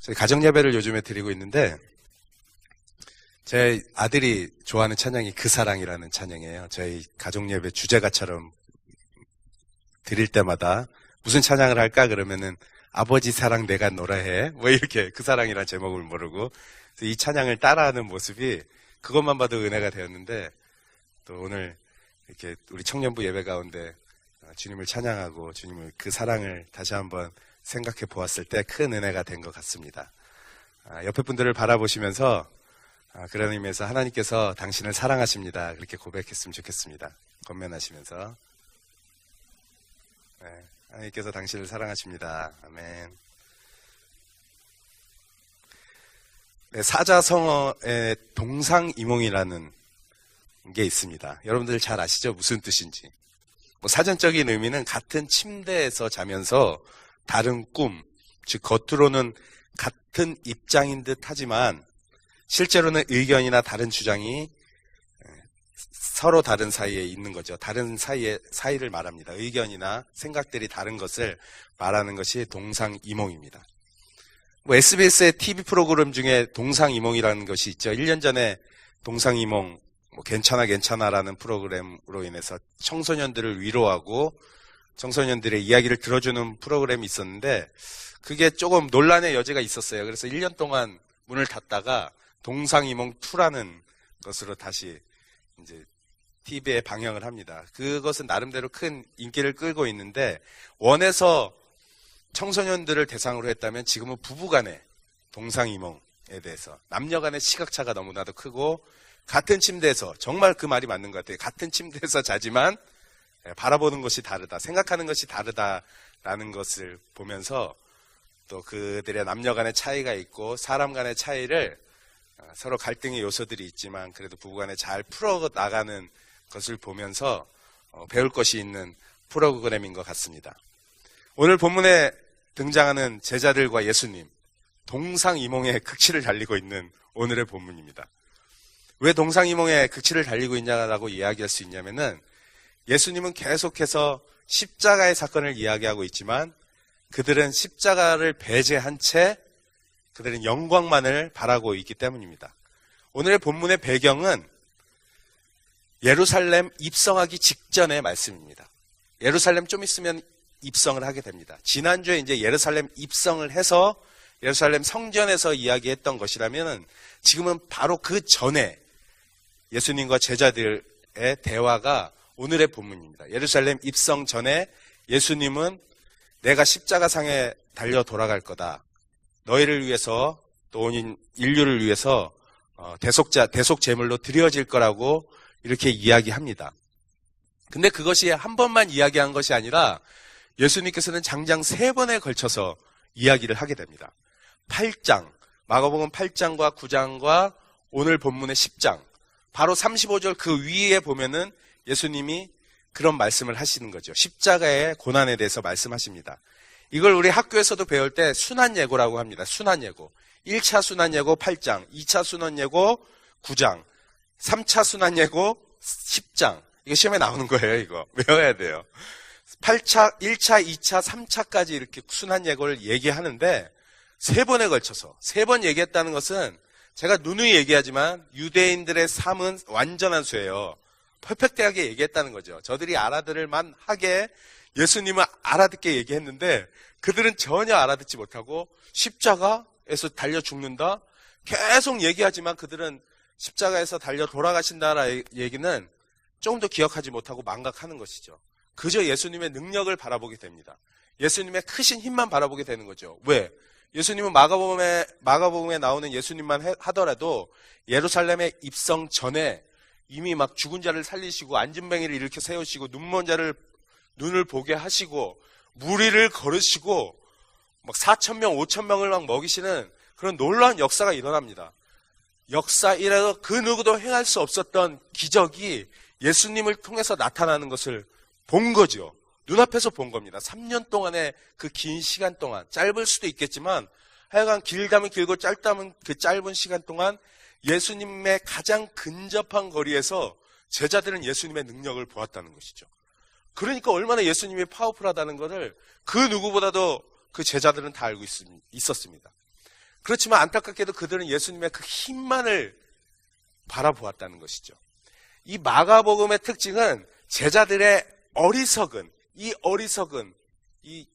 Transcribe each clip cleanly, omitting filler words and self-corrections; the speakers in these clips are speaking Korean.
저희 가정예배를 요즘에 드리고 있는데 제 아들이 좋아하는 찬양이 그 사랑이라는 찬양이에요. 저희 가정예배 주제가처럼 드릴 때마다 무슨 찬양을 할까 그러면은 아버지 사랑 내가 노래해 뭐 이렇게 그 사랑이라는 제목을 모르고 이 찬양을 따라하는 모습이 그것만 봐도 은혜가 되었는데 또 오늘 이렇게 우리 청년부 예배 가운데 주님을 찬양하고 주님을 그 사랑을 다시 한번 생각해 보았을 때 큰 은혜가 된 것 같습니다. 옆에 분들을 바라보시면서 그런 의미에서 하나님께서 당신을 사랑하십니다. 그렇게 고백했으면 좋겠습니다. 권면하시면서 네, 하나님께서 당신을 사랑하십니다. 아멘. 네, 사자성어에 동상이몽이라는 게 있습니다. 여러분들 잘 아시죠? 무슨 뜻인지. 사전적인 의미는 같은 침대에서 자면서 다른 꿈, 즉 겉으로는 같은 입장인 듯 하지만 실제로는 의견이나 다른 주장이 서로 다른 사이에 있는 거죠. 다른 사이를 말합니다. 의견이나 생각들이 다른 것을 말하는 것이 동상이몽입니다. SBS의 TV 프로그램 중에 동상이몽이라는 것이 있죠. 1년 전에 동상이몽 괜찮아라는 프로그램으로 인해서 청소년들을 위로하고 청소년들의 이야기를 들어주는 프로그램이 있었는데 그게 조금 논란의 여지가 있었어요. 그래서 1년 동안 문을 닫다가 동상이몽2라는 것으로 다시 이제 TV에 방영을 합니다. 그것은 나름대로 큰 인기를 끌고 있는데 원에서 청소년들을 대상으로 했다면 지금은 부부간의 동상이몽에 대해서 남녀간의 시각차가 너무나도 크고 같은 침대에서 정말 그 말이 맞는 것 같아요. 같은 침대에서 자지만 바라보는 것이 다르다, 생각하는 것이 다르다라는 것을 보면서 또 그들의 남녀 간의 차이가 있고 사람 간의 차이를 서로 갈등의 요소들이 있지만 그래도 부부간에 잘 풀어나가는 것을 보면서 배울 것이 있는 프로그램인 것 같습니다. 오늘 본문에 등장하는 제자들과 예수님, 동상이몽의 극치를 달리고 있는 오늘의 본문입니다. 왜 동상이몽의 극치를 달리고 있냐라고 이야기할 수 있냐면은 예수님은 계속해서 십자가의 사건을 이야기하고 있지만 그들은 십자가를 배제한 채 그들은 영광만을 바라고 있기 때문입니다. 오늘의 본문의 배경은 예루살렘 입성하기 직전의 말씀입니다. 예루살렘 좀 있으면 입성을 하게 됩니다. 지난주에 이제 예루살렘 입성을 해서 예루살렘 성전에서 이야기했던 것이라면 지금은 바로 그 전에 예수님과 제자들의 대화가 오늘의 본문입니다. 예루살렘 입성 전에 예수님은 내가 십자가상에 달려 돌아갈 거다. 너희를 위해서 또 온 인류를 위해서 대속 제물로 드려질 거라고 이렇게 이야기합니다. 근데 그것이 한 번만 이야기한 것이 아니라 예수님께서는 장장 3번에 걸쳐서 이야기를 하게 됩니다. 8장, 마가복음 8장과 9장과 오늘 본문의 10장, 바로 35절 그 위에 보면은 예수님이 그런 말씀을 하시는 거죠. 십자가의 고난에 대해서 말씀하십니다. 이걸 우리 학교에서도 배울 때 순환예고라고 합니다. 순환예고. 1차 순환예고 8장, 2차 순환예고 9장, 3차 순환예고 10장. 이거 시험에 나오는 거예요, 이거. 외워야 돼요. 8차, 1차, 2차, 3차까지 이렇게 순환예고를 얘기하는데 3번에 걸쳐서 3번 얘기했다는 것은 제가 누누이 얘기하지만 유대인들의 삶은 완전한 수예요. 퍼펙트하게 얘기했다는 거죠. 저들이 알아들을 만하게 예수님은 알아듣게 얘기했는데 그들은 전혀 알아듣지 못하고 십자가에서 달려 죽는다? 계속 얘기하지만 그들은 십자가에서 달려 돌아가신다라는 얘기는 조금 더 기억하지 못하고 망각하는 것이죠. 그저 예수님의 능력을 바라보게 됩니다. 예수님의 크신 힘만 바라보게 되는 거죠. 왜? 예수님은 마가복음에 나오는 예수님만 하더라도 예루살렘에 입성 전에 이미 막 죽은 자를 살리시고 앉은뱅이를 일으켜 세우시고 눈먼 자를 눈을 보게 하시고 무리를 걸으시고 막 4,000명, 5,000명을 막 먹이시는 그런 놀라운 역사가 일어납니다. 역사이라도 그 누구도 행할 수 없었던 기적이 예수님을 통해서 나타나는 것을 본 거죠. 눈앞에서 본 겁니다. 3년 동안의 그 긴 시간 동안, 짧을 수도 있겠지만 하여간 길다면 길고 짧다면 그 짧은 시간 동안 예수님의 가장 근접한 거리에서 제자들은 예수님의 능력을 보았다는 것이죠. 그러니까 얼마나 예수님이 파워풀하다는 것을 그 누구보다도 그 제자들은 다 알고 있었습니다. 그렇지만 안타깝게도 그들은 예수님의 그 힘만을 바라보았다는 것이죠. 이 마가복음의 특징은 제자들의 이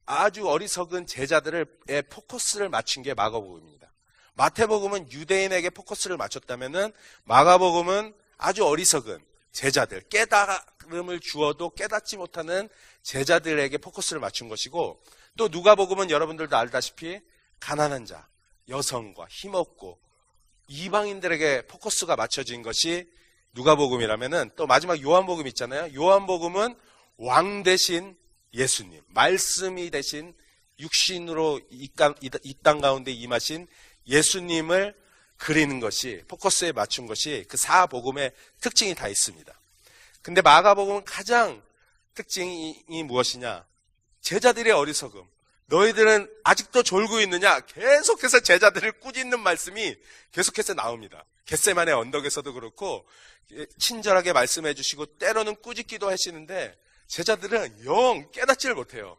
아주 어리석은 제자들의 포커스를 맞춘 게 마가복음입니다. 마태복음은 유대인에게 포커스를 맞췄다면은 마가복음은 아주 어리석은 제자들, 깨달음을 주어도 깨닫지 못하는 제자들에게 포커스를 맞춘 것이고, 또 누가복음은 여러분들도 알다시피 가난한 자, 여성과 힘없고 이방인들에게 포커스가 맞춰진 것이 누가복음이라면은, 또 마지막 요한복음 있잖아요. 요한복음은 왕 대신 예수님, 말씀이 대신 육신으로 이 땅 가운데 임하신 예수님을 그리는 것이, 포커스에 맞춘 것이 그 사복음의 특징이 다 있습니다. 근데 마가복음은 가장 특징이 무엇이냐? 제자들의 어리석음. 너희들은 아직도 졸고 있느냐? 계속해서 제자들을 꾸짖는 말씀이 계속해서 나옵니다. 겟세마네 언덕에서도 그렇고 친절하게 말씀해 주시고 때로는 꾸짖기도 하시는데 제자들은 영 깨닫지를 못해요.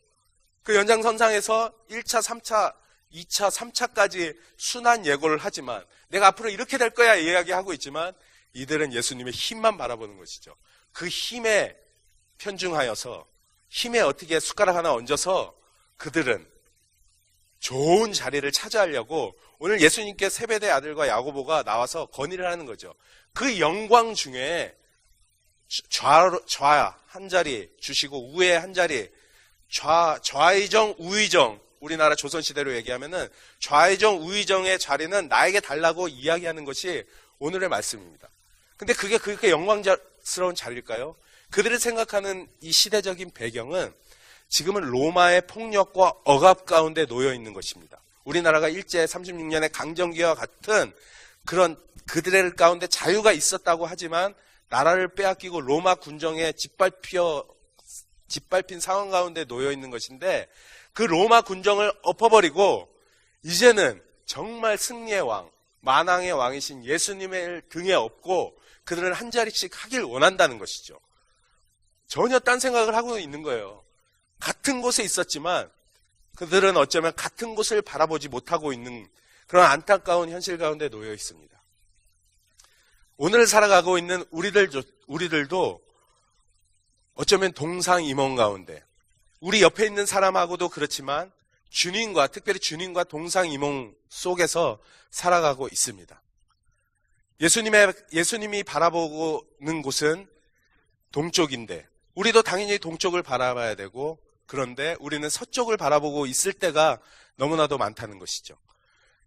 그 연장선상에서 1차, 3차, 2차, 3차까지 순한 예고를 하지만 내가 앞으로 이렇게 될 거야 이야기하고 있지만 이들은 예수님의 힘만 바라보는 것이죠. 그 힘에 편중하여서 힘에 어떻게 숟가락 하나 얹어서 그들은 좋은 자리를 차지하려고 오늘 예수님께 세베대 아들과 야고보가 나와서 건의를 하는 거죠. 그 영광 중에 좌 한 자리 주시고 우에 한 자리, 좌의정 우의정, 우리나라 조선시대로 얘기하면은 좌의정 우의정의 자리는 나에게 달라고 이야기하는 것이 오늘의 말씀입니다. 근데 그게 그렇게 영광스러운 자리일까요? 그들이 생각하는 이 시대적인 배경은 지금은 로마의 폭력과 억압 가운데 놓여 있는 것입니다. 우리나라가 일제 36년의 강점기와 같은 그런 그들의 가운데 자유가 있었다고 하지만 나라를 빼앗기고 로마 군정에 짓밟힌 상황 가운데 놓여 있는 것인데, 그 로마 군정을 엎어버리고 이제는 정말 승리의 왕, 만왕의 왕이신 예수님의 등에 업고 그들은 한 자리씩 하길 원한다는 것이죠. 전혀 딴 생각을 하고 있는 거예요. 같은 곳에 있었지만 그들은 어쩌면 같은 곳을 바라보지 못하고 있는 그런 안타까운 현실 가운데 놓여 있습니다. 오늘 살아가고 있는 우리들도 어쩌면 동상이몽 가운데, 우리 옆에 있는 사람하고도 그렇지만 주님과, 특별히 주님과 동상이몽 속에서 살아가고 있습니다. 예수님이 바라보는 곳은 동쪽인데 우리도 당연히 동쪽을 바라봐야 되고, 그런데 우리는 서쪽을 바라보고 있을 때가 너무나도 많다는 것이죠.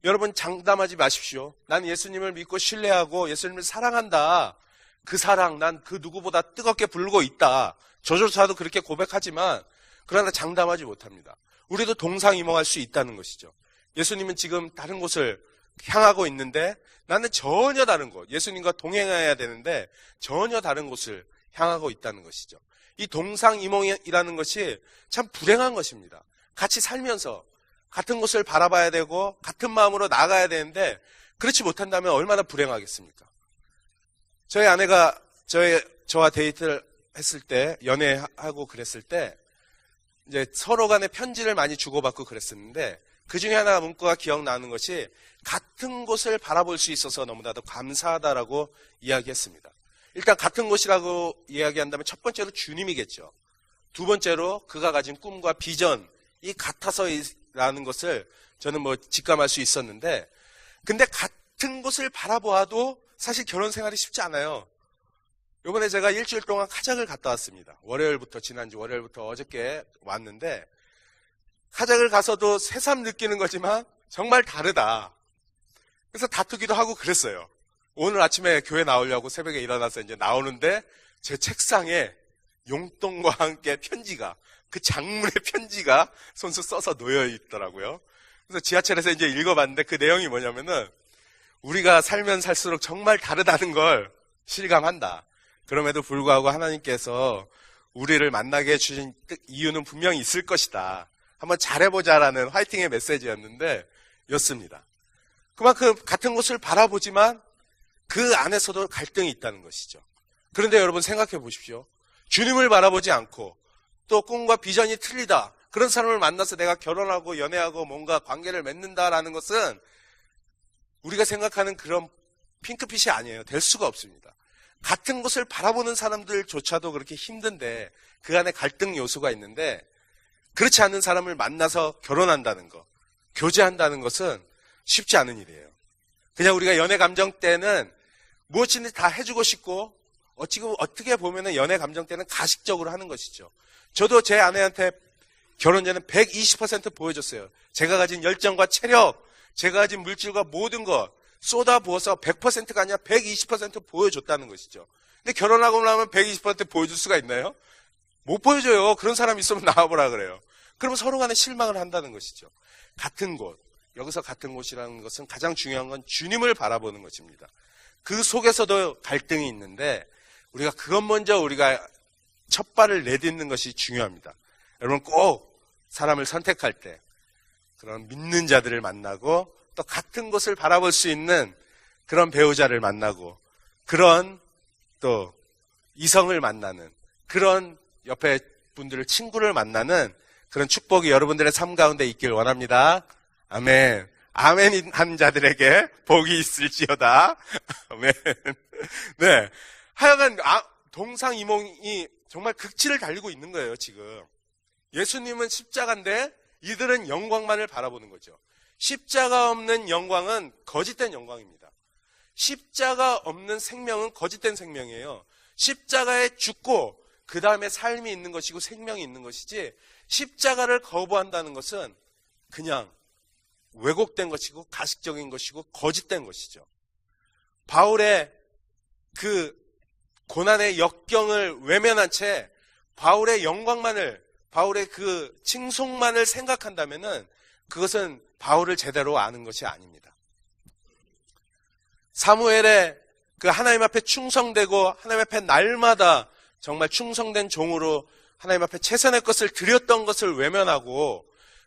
여러분 장담하지 마십시오. 난 예수님을 믿고 신뢰하고 예수님을 사랑한다. 그 사랑 난 그 누구보다 뜨겁게 부르고 있다. 저조차도 그렇게 고백하지만 그러나 장담하지 못합니다. 우리도 동상이몽할 수 있다는 것이죠. 예수님은 지금 다른 곳을 향하고 있는데 나는 전혀 다른 곳, 예수님과 동행해야 되는데 전혀 다른 곳을 향하고 있다는 것이죠. 이 동상이몽이라는 것이 참 불행한 것입니다. 같이 살면서 같은 곳을 바라봐야 되고 같은 마음으로 나아가야 되는데 그렇지 못한다면 얼마나 불행하겠습니까? 저희 아내가 저와 데이트를 했을 때, 연애하고 그랬을 때 이제 서로 간에 편지를 많이 주고받고 그랬었는데 그 중에 하나 문구가 기억나는 것이 같은 곳을 바라볼 수 있어서 너무나도 감사하다라고 이야기했습니다. 일단 같은 곳이라고 이야기한다면 첫 번째로 주님이겠죠. 두 번째로 그가 가진 꿈과 비전이 같아서라는 것을 저는 직감할 수 있었는데, 근데 같은 곳을 바라보아도 사실 결혼 생활이 쉽지 않아요. 이번에 제가 일주일 동안 카작을 갔다 왔습니다. 지난주 월요일부터 어저께 왔는데 카작을 가서도 새삼 느끼는 거지만 정말 다르다. 그래서 다투기도 하고 그랬어요. 오늘 아침에 교회 나오려고 새벽에 일어나서 이제 나오는데 제 책상에 용돈과 함께 편지가, 그 장문의 편지가 손수 써서 놓여 있더라고요. 그래서 지하철에서 이제 읽어봤는데 그 내용이 뭐냐면은 우리가 살면 살수록 정말 다르다는 걸 실감한다. 그럼에도 불구하고 하나님께서 우리를 만나게 해주신 이유는 분명히 있을 것이다. 한번 잘해보자라는 화이팅의 메시지였는데 였습니다. 그만큼 같은 곳을 바라보지만 그 안에서도 갈등이 있다는 것이죠. 그런데 여러분 생각해 보십시오. 주님을 바라보지 않고 또 꿈과 비전이 틀리다. 그런 사람을 만나서 내가 결혼하고 연애하고 뭔가 관계를 맺는다라는 것은 우리가 생각하는 그런 핑크빛이 아니에요. 될 수가 없습니다. 같은 것을 바라보는 사람들조차도 그렇게 힘든데 그 안에 갈등 요소가 있는데 그렇지 않은 사람을 만나서 결혼한다는 것, 교제한다는 것은 쉽지 않은 일이에요. 그냥 우리가 연애 감정 때는 무엇이든지 다 해주고 싶고 어떻게 보면 연애 감정 때는 가식적으로 하는 것이죠. 저도 제 아내한테 결혼 전에 120% 보여줬어요. 제가 가진 열정과 체력, 제가 가진 물질과 모든 것 쏟아 부어서 100%가 아니라 120% 보여줬다는 것이죠. 근데 결혼하고 나면 120% 보여줄 수가 있나요? 못 보여줘요. 그런 사람 있으면 나와보라 그래요. 그러면 서로 간에 실망을 한다는 것이죠. 같은 곳, 여기서 같은 곳이라는 것은 가장 중요한 건 주님을 바라보는 것입니다. 그 속에서도 갈등이 있는데 우리가 우리가 첫 발을 내딛는 것이 중요합니다. 여러분 꼭 사람을 선택할 때 그런 믿는 자들을 만나고 또 같은 곳을 바라볼 수 있는 그런 배우자를 만나고 그런 또 이성을 만나는 그런 옆에 분들을 친구를 만나는 그런 축복이 여러분들의 삶 가운데 있길 원합니다. 아멘. 아멘 한 자들에게 복이 있을지어다. 아멘. 네. 하여간 동상이몽이 정말 극치를 달리고 있는 거예요, 지금. 예수님은 십자가인데 이들은 영광만을 바라보는 거죠. 십자가 없는 영광은 거짓된 영광입니다. 십자가 없는 생명은 거짓된 생명이에요. 십자가에 죽고 그 다음에 삶이 있는 것이고 생명이 있는 것이지 십자가를 거부한다는 것은 그냥 왜곡된 것이고 가식적인 것이고 거짓된 것이죠. 바울의 그 고난의 역경을 외면한 채 바울의 영광만을, 바울의 그 칭송만을 생각한다면은 그것은 바울을 제대로 아는 것이 아닙니다. 사무엘의 그 하나님 앞에 충성되고 하나님 앞에 날마다 정말 충성된 종으로 하나님 앞에 최선의 것을 드렸던 것을 외면하고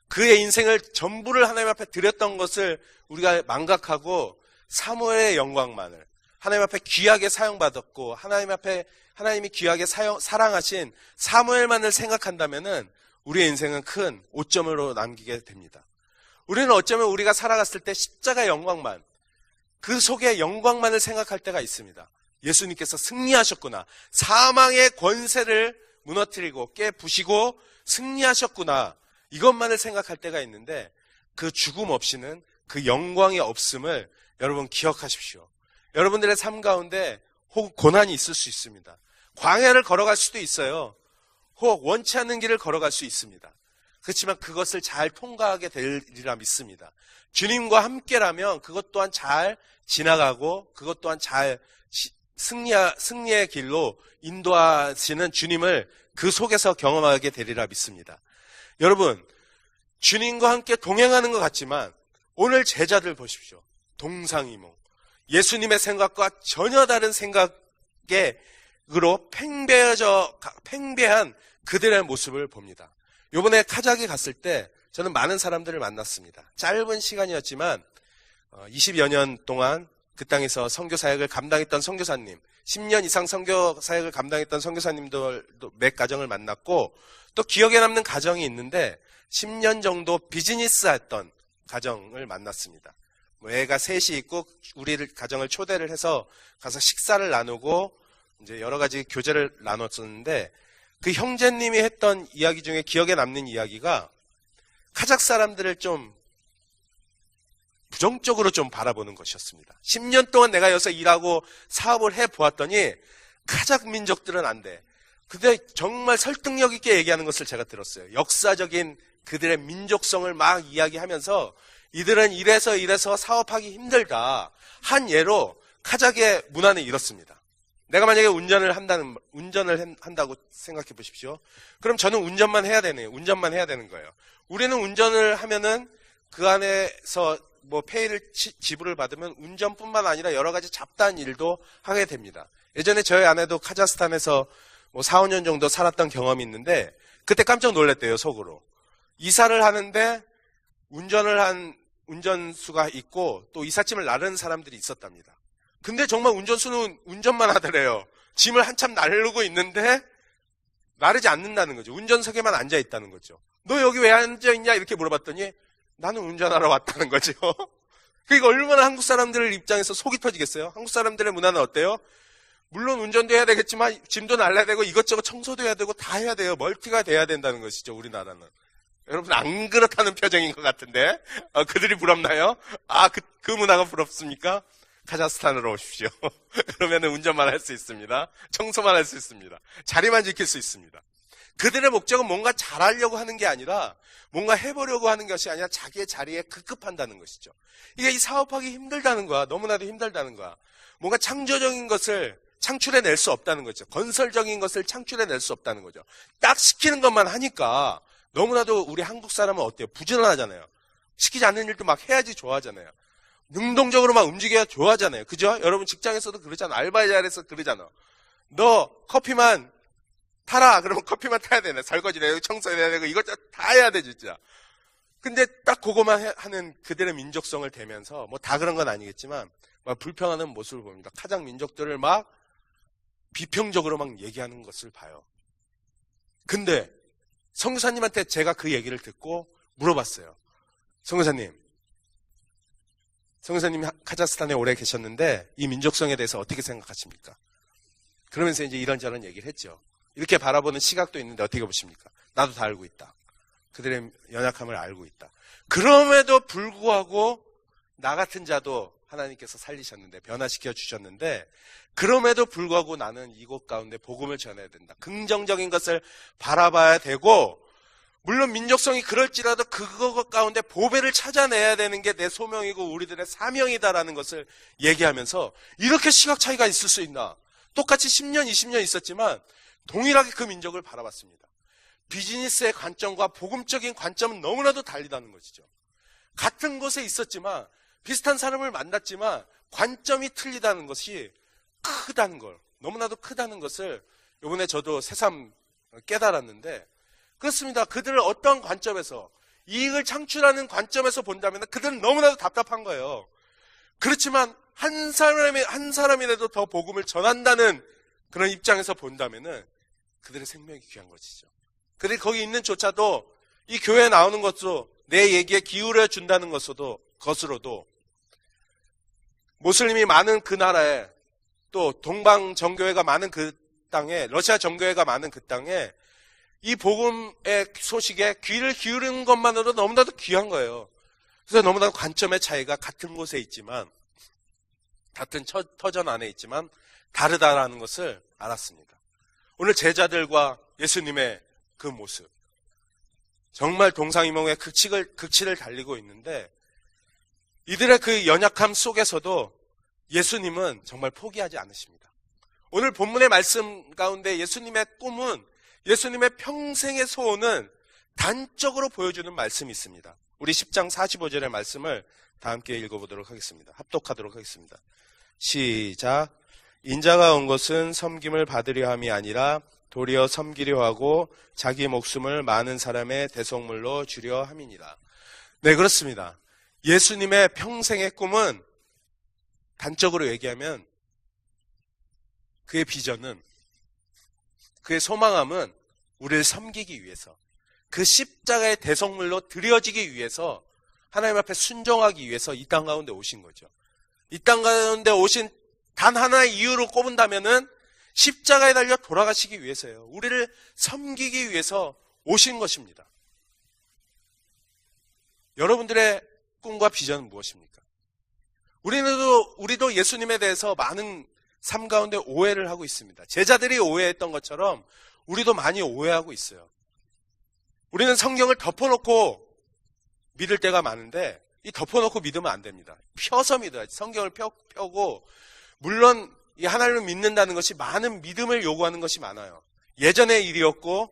그의 인생을 전부를 하나님 앞에 드렸던 것을 우리가 망각하고 사무엘의 영광만을 하나님 앞에 귀하게 사용받았고 하나님이 귀하게 사랑하신 사무엘만을 생각한다면은 우리의 인생은 큰 오점으로 남기게 됩니다. 우리는 어쩌면 우리가 살아갔을 때 십자가의 영광만, 그 속에 영광만을 생각할 때가 있습니다. 예수님께서 승리하셨구나. 사망의 권세를 무너뜨리고 깨부시고 승리하셨구나. 이것만을 생각할 때가 있는데 그 죽음 없이는 그 영광이 없음을 여러분 기억하십시오. 여러분들의 삶 가운데 혹 고난이 있을 수 있습니다. 광야를 걸어갈 수도 있어요. 혹 원치 않는 길을 걸어갈 수 있습니다. 그렇지만 그것을 잘 통과하게 되리라 믿습니다. 주님과 함께라면 그것 또한 잘 지나가고 그것 또한 잘 승리의 길로 인도하시는 주님을 그 속에서 경험하게 되리라 믿습니다. 여러분, 주님과 함께 동행하는 것 같지만 오늘 제자들 보십시오. 동상이몽. 예수님의 생각과 전혀 다른 생각으로 팽배한 그들의 모습을 봅니다. 이번에 카자흐에 갔을 때 저는 많은 사람들을 만났습니다. 짧은 시간이었지만 20여 년 동안 그 땅에서 선교 사역을 감당했던 선교사님, 10년 이상 선교 사역을 감당했던 선교사님들도 몇 가정을 만났고 또 기억에 남는 가정이 있는데 10년 정도 비즈니스 했던 가정을 만났습니다. 애가 셋이 있고 우리를 가정을 초대를 해서 가서 식사를 나누고 이제 여러 가지 교제를 나눴었는데 그 형제님이 했던 이야기 중에 기억에 남는 이야기가 카자흐 사람들을 좀 부정적으로 좀 바라보는 것이었습니다. 10년 동안 내가 여기서 일하고 사업을 해보았더니 카자흐 민족들은 안 돼. 근데 정말 설득력 있게 얘기하는 것을 제가 들었어요. 역사적인 그들의 민족성을 막 이야기하면서 이들은 이래서 사업하기 힘들다. 한 예로 카자흐의 문화는 이렇습니다. 내가 만약에 운전을 한다고 생각해 보십시오. 그럼 저는 운전만 해야 되는 거예요. 우리는 운전을 하면은 그 안에서 뭐 페이를 지불을 받으면 운전뿐만 아니라 여러 가지 잡다한 일도 하게 됩니다. 예전에 저희 아내도 카자흐스탄에서 뭐 4, 5년 정도 살았던 경험이 있는데 그때 깜짝 놀랐대요, 속으로. 이사를 하는데 운전을 한 운전수가 있고 또 이삿짐을 나르는 사람들이 있었답니다. 근데 정말 운전수는 운전만 하더래요. 짐을 한참 나르고 있는데 마르지 않는다는 거죠. 운전석에만 앉아 있다는 거죠. 너 여기 왜 앉아 있냐 이렇게 물어봤더니 나는 운전하러 왔다는 거죠. 그러니까 얼마나 한국 사람들 입장에서 속이 터지겠어요. 한국 사람들의 문화는 어때요? 물론 운전도 해야 되겠지만 짐도 날라야 되고 이것저것 청소도 해야 되고 다 해야 돼요. 멀티가 돼야 된다는 것이죠. 우리나라는. 여러분 안 그렇다는 표정인 것 같은데 그들이 부럽나요? 그 문화가 부럽습니까? 카자흐스탄으로 오십시오. 그러면 운전만 할 수 있습니다. 청소만 할 수 있습니다. 자리만 지킬 수 있습니다. 그들의 목적은 뭔가 잘하려고 하는 게 아니라 뭔가 해보려고 하는 것이 아니라 자기의 자리에 급급한다는 것이죠. 이게 이 사업하기 힘들다는 거야. 너무나도 힘들다는 거야. 뭔가 창조적인 것을 창출해낼 수 없다는 거죠. 건설적인 것을 창출해낼 수 없다는 거죠. 딱 시키는 것만 하니까 너무나도 우리 한국 사람은 어때요? 부지런하잖아요. 시키지 않는 일도 막 해야지 좋아하잖아요. 능동적으로 막 움직여야 좋아하잖아요. 그죠? 여러분 직장에서도 그러잖아. 알바 자리에서 그러잖아. 너 커피만 타라. 그러면 커피만 타야 되네. 설거지를 해야 되고 청소해야 되고 이것저것 다 해야 돼 진짜. 근데 딱 그거만 하는 그들의 민족성을 대면서 뭐 다 그런 건 아니겠지만 막 불평하는 모습을 봅니다. 카자흐 민족들을 막 비평적으로 막 얘기하는 것을 봐요. 근데 선교사님한테 제가 그 얘기를 듣고 물어봤어요. 선교사님 카자흐스탄에 오래 계셨는데 이 민족성에 대해서 어떻게 생각하십니까? 그러면서 이제 이런저런 얘기를 했죠. 이렇게 바라보는 시각도 있는데 어떻게 보십니까? 나도 다 알고 있다. 그들의 연약함을 알고 있다. 그럼에도 불구하고 나 같은 자도 하나님께서 살리셨는데 변화시켜 주셨는데 그럼에도 불구하고 나는 이곳 가운데 복음을 전해야 된다. 긍정적인 것을 바라봐야 되고 물론 민족성이 그럴지라도 그것 가운데 보배를 찾아내야 되는 게 내 소명이고 우리들의 사명이다라는 것을 얘기하면서 이렇게 시각 차이가 있을 수 있나. 똑같이 10년, 20년 있었지만 동일하게 그 민족을 바라봤습니다. 비즈니스의 관점과 복음적인 관점은 너무나도 달리다는 것이죠. 같은 곳에 있었지만 비슷한 사람을 만났지만 관점이 틀리다는 것이 크다는 걸, 너무나도 크다는 것을 이번에 저도 새삼 깨달았는데 그렇습니다. 그들을 어떤 관점에서 이익을 창출하는 관점에서 본다면 그들은 너무나도 답답한 거예요. 그렇지만 한 사람이라도 더 복음을 전한다는 그런 입장에서 본다면은 그들의 생명이 귀한 것이죠. 그들이 거기 있는 조차도 이 교회에 나오는 것도 내 얘기에 기울여 준다는 것으로도 모슬림이 많은 그 나라에 또 동방 정교회가 많은 그 땅에 러시아 정교회가 많은 그 땅에 이 복음의 소식에 귀를 기울이는 것만으로도 너무나도 귀한 거예요. 그래서 너무나도 관점의 차이가 같은 곳에 있지만 같은 터전 안에 있지만 다르다라는 것을 알았습니다. 오늘 제자들과 예수님의 그 모습 정말 동상이몽의 극치를 달리고 있는데 이들의 그 연약함 속에서도 예수님은 정말 포기하지 않으십니다. 오늘 본문의 말씀 가운데 예수님의 꿈은 예수님의 평생의 소원은 단적으로 보여주는 말씀이 있습니다. 우리 10장 45절의 말씀을 다 함께 읽어보도록 하겠습니다. 합독하도록 하겠습니다. 시작. 인자가 온 것은 섬김을 받으려 함이 아니라 도리어 섬기려 하고 자기 목숨을 많은 사람의 대속물로 주려 함이니라. 네, 그렇습니다. 예수님의 평생의 꿈은 단적으로 얘기하면 그의 비전은 그의 소망함은 우리를 섬기기 위해서 그 십자가의 대속물로 드려지기 위해서 하나님 앞에 순종하기 위해서 이 땅 가운데 오신 거죠. 이 땅 가운데 오신 단 하나의 이유로 꼽은다면은 십자가에 달려 돌아가시기 위해서예요. 우리를 섬기기 위해서 오신 것입니다. 여러분들의 꿈과 비전은 무엇입니까? 우리도 예수님에 대해서 많은 삶 가운데 오해를 하고 있습니다. 제자들이 오해했던 것처럼 우리도 많이 오해하고 있어요. 우리는 성경을 덮어놓고 믿을 때가 많은데 이 덮어놓고 믿으면 안 됩니다. 펴서 믿어야지. 성경을 펴고 물론 이 하나님을 믿는다는 것이 많은 믿음을 요구하는 것이 많아요. 예전의 일이었고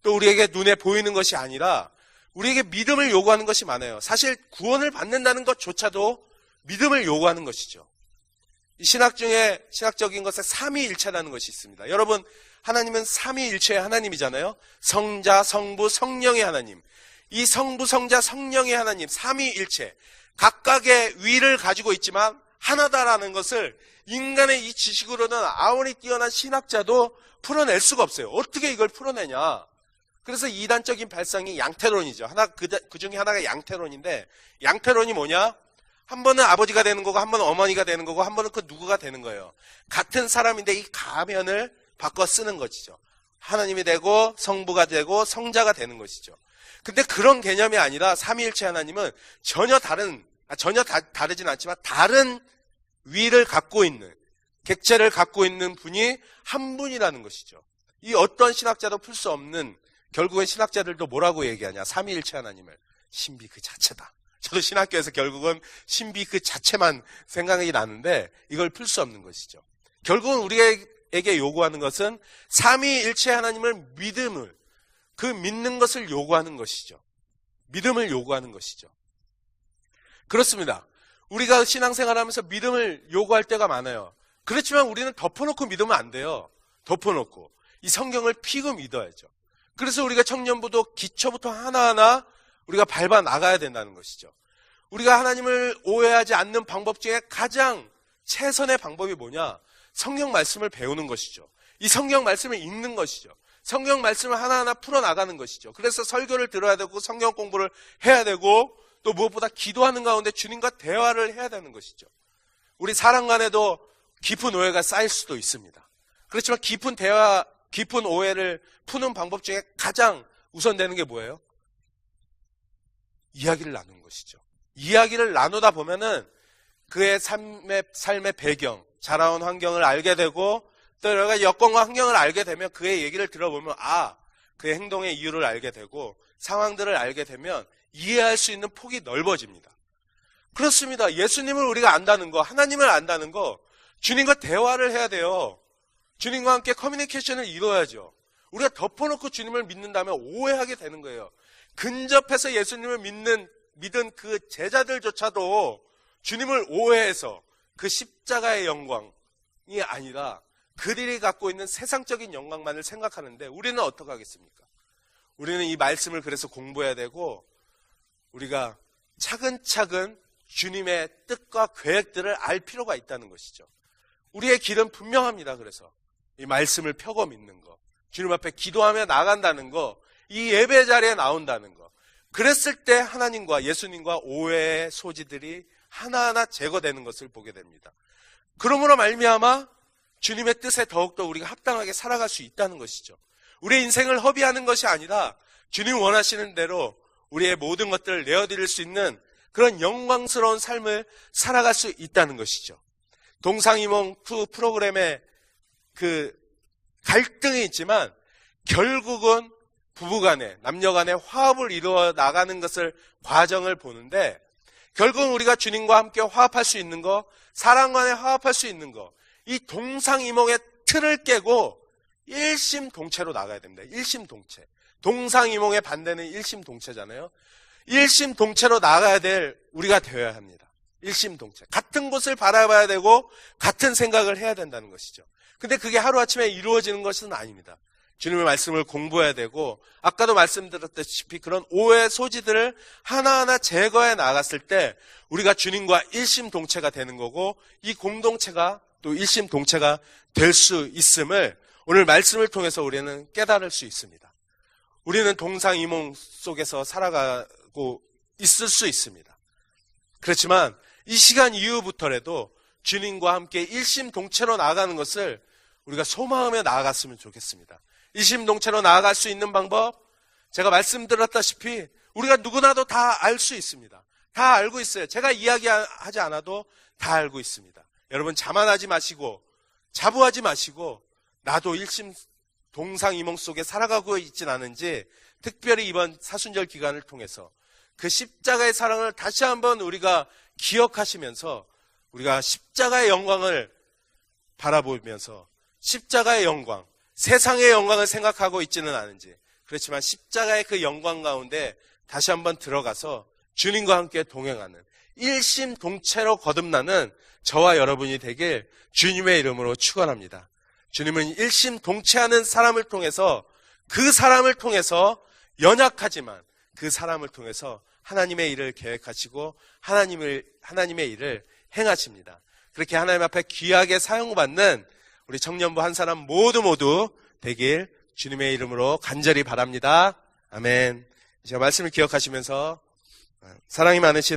또 우리에게 눈에 보이는 것이 아니라 우리에게 믿음을 요구하는 것이 많아요. 사실 구원을 받는다는 것조차도 믿음을 요구하는 것이죠. 이 신학 중에 신학적인 것에 삼위일체라는 것이 있습니다. 여러분, 하나님은 삼위일체의 하나님이잖아요. 성자, 성부, 성령의 하나님. 이 성부, 성자, 성령의 하나님, 삼위일체. 각각의 위를 가지고 있지만 하나다라는 것을 인간의 이 지식으로는 아무리 뛰어난 신학자도 풀어낼 수가 없어요. 어떻게 이걸 풀어내냐? 그래서 이단적인 발상이 양태론이죠. 그 중에 하나가 양태론인데, 양태론이 뭐냐? 한 번은 아버지가 되는 거고, 한 번은 어머니가 되는 거고, 한 번은 그 누구가 되는 거예요. 같은 사람인데 이 가면을 바꿔 쓰는 것이죠. 하나님이 되고, 성부가 되고, 성자가 되는 것이죠. 근데 그런 개념이 아니라 삼위일체 하나님은 전혀 다르진 않지만 다른 위를 갖고 있는, 객체를 갖고 있는 분이 한 분이라는 것이죠. 이 어떤 신학자도 풀 수 없는, 결국엔 신학자들도 뭐라고 얘기하냐? 삼위일체 하나님을 신비 그 자체다. 저도 신학교에서 결국은 신비 그 자체만 생각이 나는데 이걸 풀 수 없는 것이죠. 결국은 우리에게 요구하는 것은 삼위일체 하나님을 그 믿는 것을 요구하는 것이죠. 믿음을 요구하는 것이죠. 그렇습니다. 우리가 신앙생활하면서 믿음을 요구할 때가 많아요. 그렇지만 우리는 덮어놓고 믿으면 안 돼요. 덮어놓고. 이 성경을 피고 믿어야죠. 그래서 우리가 청년부도 기초부터 하나하나 우리가 밟아 나가야 된다는 것이죠. 우리가 하나님을 오해하지 않는 방법 중에 가장 최선의 방법이 뭐냐? 성경 말씀을 배우는 것이죠. 이 성경 말씀을 읽는 것이죠. 성경 말씀을 하나하나 풀어나가는 것이죠. 그래서 설교를 들어야 되고 성경 공부를 해야 되고 또 무엇보다 기도하는 가운데 주님과 대화를 해야 되는 것이죠. 우리 사람 간에도 깊은 오해가 쌓일 수도 있습니다. 그렇지만 깊은 오해를 푸는 방법 중에 가장 우선되는 게 뭐예요? 이야기를 나누는 것이죠. 이야기를 나누다 보면은 그의 삶의 배경, 자라온 환경을 알게 되고 또 여러 가지 여건과 환경을 알게 되면 그의 얘기를 들어보면 그의 행동의 이유를 알게 되고 상황들을 알게 되면 이해할 수 있는 폭이 넓어집니다. 그렇습니다. 예수님을 우리가 안다는 거, 하나님을 안다는 거, 주님과 대화를 해야 돼요. 주님과 함께 커뮤니케이션을 이루어야죠. 우리가 덮어놓고 주님을 믿는다면 오해하게 되는 거예요. 근접해서 예수님을 믿은 그 제자들조차도 주님을 오해해서 그 십자가의 영광이 아니라 그들이 갖고 있는 세상적인 영광만을 생각하는데 우리는 어떻게 하겠습니까? 우리는 이 말씀을 그래서 공부해야 되고 우리가 차근차근 주님의 뜻과 계획들을 알 필요가 있다는 것이죠. 우리의 길은 분명합니다. 그래서 이 말씀을 펴고 믿는 거, 주님 앞에 기도하며 나간다는 거, 이 예배 자리에 나온다는 거, 그랬을 때 하나님과 예수님과 오해의 소지들이 하나하나 제거되는 것을 보게 됩니다. 그러므로 말미암아 주님의 뜻에 더욱더 우리가 합당하게 살아갈 수 있다는 것이죠. 우리의 인생을 허비하는 것이 아니라 주님 원하시는 대로 우리의 모든 것들을 내어드릴 수 있는 그런 영광스러운 삶을 살아갈 수 있다는 것이죠. 동상이몽 2 프로그램에 그 갈등이 있지만 결국은 부부간에 남녀간에 화합을 이루어 나가는 것을 과정을 보는데 결국은 우리가 주님과 함께 화합할 수 있는 거, 사람 간에 화합할 수 있는 거, 이 동상이몽의 틀을 깨고 일심동체로 나가야 됩니다. 일심동체. 동상이몽의 반대는 일심동체잖아요. 일심동체로 나가야 될 우리가 되어야 합니다. 일심동체. 같은 곳을 바라봐야 되고 같은 생각을 해야 된다는 것이죠. 근데 그게 하루아침에 이루어지는 것은 아닙니다. 주님의 말씀을 공부해야 되고 아까도 말씀드렸다시피 그런 오해 소지들을 하나하나 제거해 나갔을 때 우리가 주님과 일심동체가 되는 거고 이 공동체가 또 일심동체가 될 수 있음을 오늘 말씀을 통해서 우리는 깨달을 수 있습니다. 우리는 동상이몽 속에서 살아가고 있을 수 있습니다. 그렇지만 이 시간 이후부터라도 주님과 함께 일심동체로 나아가는 것을 우리가 소망하며 나아갔으면 좋겠습니다. 일심동체로 나아갈 수 있는 방법, 제가 말씀드렸다시피 우리가 누구나도 다 알 수 있습니다. 다 알고 있어요. 제가 이야기하지 않아도 다 알고 있습니다. 여러분 자만하지 마시고 자부하지 마시고 나도 동상이몽 속에 살아가고 있진 않은지 특별히 이번 사순절 기간을 통해서 그 십자가의 사랑을 다시 한번 우리가 기억하시면서 우리가 십자가의 영광을 바라보면서 십자가의 영광, 세상의 영광을 생각하고 있지는 않은지 그렇지만 십자가의 그 영광 가운데 다시 한번 들어가서 주님과 함께 동행하는 일심동체로 거듭나는 저와 여러분이 되길 주님의 이름으로 축원합니다. 주님은 일심동체하는 사람을 통해서 그 사람을 통해서 연약하지만 그 사람을 통해서 하나님의 일을 계획하시고 하나님의 일을 행하십니다. 그렇게 하나님 앞에 귀하게 사용받는 우리 청년부 한 사람 모두 되길 주님의 이름으로 간절히 바랍니다. 아멘. 제가 말씀을 기억하시면서 사랑이 많으신